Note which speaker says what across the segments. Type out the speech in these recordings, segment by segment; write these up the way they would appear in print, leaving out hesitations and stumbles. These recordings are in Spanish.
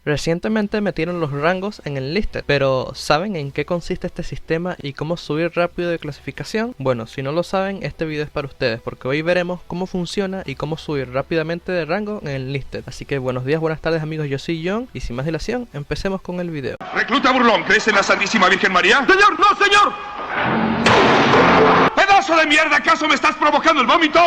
Speaker 1: Recientemente metieron los rangos en el Listed, pero ¿saben en qué consiste este sistema y cómo subir rápido de clasificación? Bueno, si no lo saben, este video es para ustedes, porque hoy veremos cómo funciona y cómo subir rápidamente de rango en el Listed. Así que buenos días, buenas tardes amigos, yo soy John, y sin más dilación, empecemos con el video.
Speaker 2: Recluta burlón, ¿crees en la Santísima Virgen María? ¡Señor, no, señor! ¡Pedazo de mierda! ¿Acaso me estás provocando el vómito?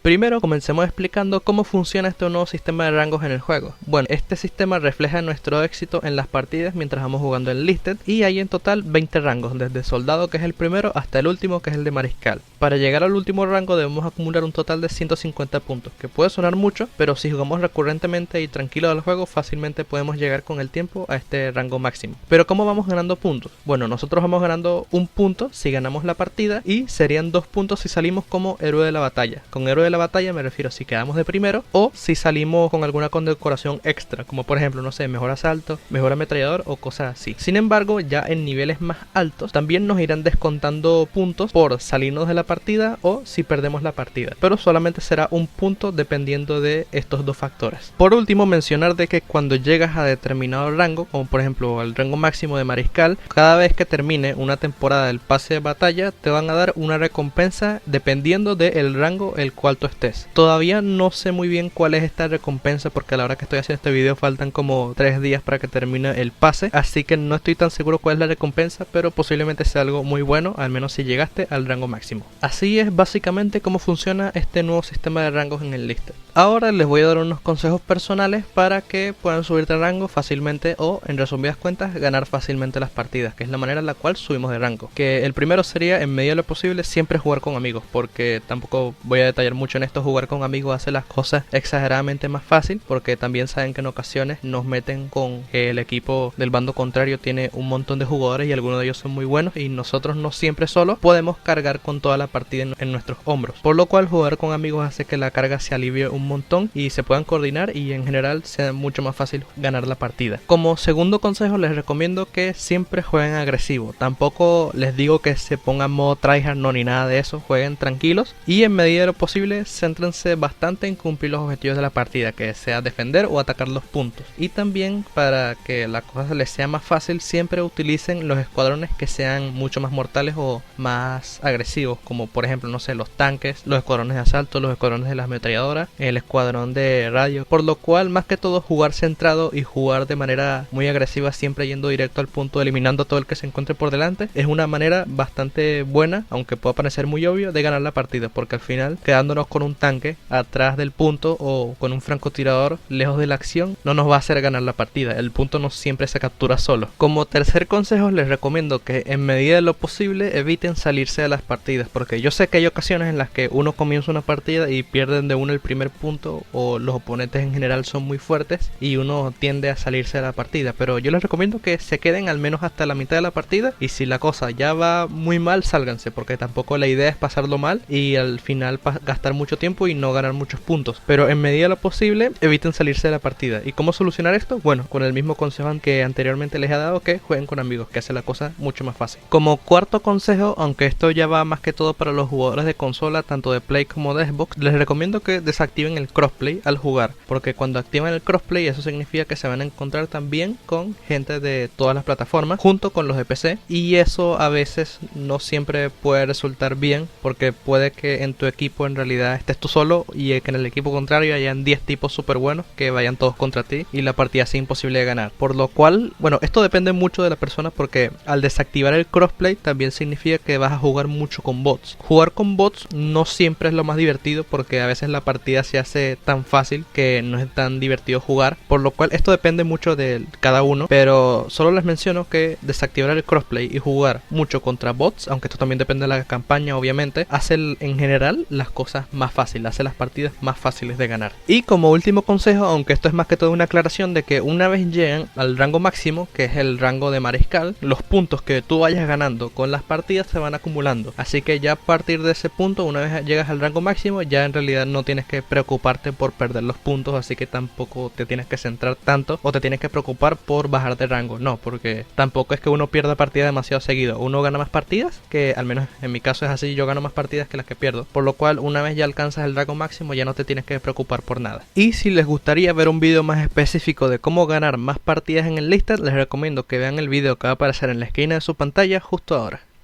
Speaker 1: Primero comencemos explicando cómo funciona este nuevo sistema de rangos en el juego. Bueno, este sistema refleja nuestro éxito en las partidas mientras vamos jugando en Listed, y hay en total 20 rangos, desde soldado, que es el primero, hasta el último, que es el de mariscal. Para llegar al último rango debemos acumular un total de 150 puntos, que puede sonar mucho, pero si jugamos recurrentemente y tranquilo al juego, fácilmente podemos llegar con el tiempo a este rango máximo. Pero ¿cómo vamos ganando puntos? Bueno, nosotros vamos ganando un punto si ganamos la partida, y serían 2 puntos si salimos como héroe de la batalla. Con héroe de la batalla me refiero si quedamos de primero o si salimos con alguna condecoración extra, como por ejemplo, no sé, mejor asalto, mejor ametrallador o cosas así. Sin embargo, ya en niveles más altos también nos irán descontando puntos por salirnos de la partida o si perdemos la partida, pero solamente será un punto dependiendo de estos dos factores. Por último, mencionar de que cuando llegas a determinado rango, como por ejemplo al rango máximo de mariscal, cada vez que termine una temporada del pase de batalla te van a dar una recompensa dependiendo del rango el cual tú estés. Todavía no sé muy bien cuál es esta recompensa, porque a la hora que estoy haciendo este video faltan como 3 días para que termine el pase, así que no estoy tan seguro cuál es la recompensa, pero posiblemente sea algo muy bueno, al menos si llegaste al rango máximo. Así es básicamente cómo funciona este nuevo sistema de rangos en el Listed. Ahora les voy a dar unos consejos personales para que puedan subir de rango fácilmente, o en resumidas cuentas ganar fácilmente las partidas, que es la manera en la cual subimos de rango. Que el primero sería, en medida de lo posible, siempre jugar con amigos, porque tampoco voy a detallar mucho en esto. Jugar con amigos hace las cosas exageradamente más fácil, porque también saben que en ocasiones nos meten con que el equipo del bando contrario tiene un montón de jugadores y algunos de ellos son muy buenos, y nosotros no siempre solos podemos cargar con toda la partida en nuestros hombros, por lo cual jugar con amigos hace que la carga se alivie un montón y se puedan coordinar, y en general sea mucho más fácil ganar la partida. Como segundo consejo, les recomiendo que siempre jueguen agresivo. Tampoco les digo que se pongan modo tryhard, no, ni nada de eso. Jueguen tranquilos y en medida de lo posible céntrense bastante en cumplir los objetivos de la partida, que sea defender o atacar los puntos. Y también, para que la cosa les sea más fácil, siempre utilicen los escuadrones que sean mucho más mortales o más agresivos, como por ejemplo, no sé, los tanques, los escuadrones de asalto, los escuadrones de las ametralladoras, el escuadrón de radio, por lo cual más que todo jugar centrado y jugar de manera muy agresiva, siempre yendo directo al punto, eliminando a todo el que se encuentre por delante, es una manera bastante buena, aunque pueda parecer muy obvio, de ganar la partida, porque al final, quedándonos con un tanque atrás del punto o con un francotirador lejos de la acción, no nos va a hacer ganar la partida. El punto no siempre se captura solo. Como tercer consejo, les recomiendo que en medida de lo posible eviten salirse de las partidas, porque yo sé que hay ocasiones en las que uno comienza una partida y pierden de uno el primer punto, o los oponentes en general son muy fuertes y uno tiende a salirse de la partida, pero yo les recomiendo que se queden al menos hasta la mitad de la partida, y si la cosa ya va muy mal, sálganse, porque tampoco la idea es pasarlo mal y al final gastar mucho tiempo y no ganar muchos puntos. Pero en medida de lo posible eviten salirse de la partida. ¿Y cómo solucionar esto? Bueno, con el mismo consejo que anteriormente les he dado, que jueguen con amigos, que hace la cosa mucho más fácil. Como cuarto consejo, aunque esto ya va más que todo para los jugadores de consola, tanto de Play como de Xbox, les recomiendo que desactiven el crossplay al jugar, porque cuando activan el crossplay, eso significa que se van a encontrar también con gente de todas las plataformas junto con los de PC, y eso a veces no siempre puede resultar bien, porque puede que en tu equipo en realidad estés tú solo y que en el equipo contrario hayan 10 tipos súper buenos que vayan todos contra ti y la partida sea imposible de ganar. Por lo cual, bueno, esto depende mucho de la persona, porque al desactivar el crossplay también significa que vas a jugar mucho con bots. Jugar con bots no siempre es lo más divertido, porque a veces la partida se hace tan fácil que no es tan divertido jugar, por lo cual esto depende mucho de cada uno, pero solo les menciono que desactivar el crossplay y jugar mucho contra bots, aunque esto también depende de la campaña obviamente, hace en general las cosas más fáciles, hace las partidas más fáciles de ganar. Y como último consejo, aunque esto es más que todo una aclaración, de que una vez lleguen al rango máximo, que es el rango de mariscal, los puntos que tú vayas ganando con las partidas se van acumulando, así que ya a partir de ese punto, una vez llegas al rango máximo, ya en realidad no tienes que preocuparte por perder los puntos, así que tampoco te tienes que centrar tanto o te tienes que preocupar por bajar de rango, no, porque tampoco es que uno pierda partidas demasiado seguido, uno gana más partidas, que al menos en mi caso es así, yo gano más partidas que las que pierdo, por lo cual una vez ya alcanzas el rango máximo ya no te tienes que preocupar por nada. Y si les gustaría ver un video más específico de cómo ganar más partidas en el Listed, les recomiendo que vean el video que va a aparecer en la esquina de su pantalla justo ahora.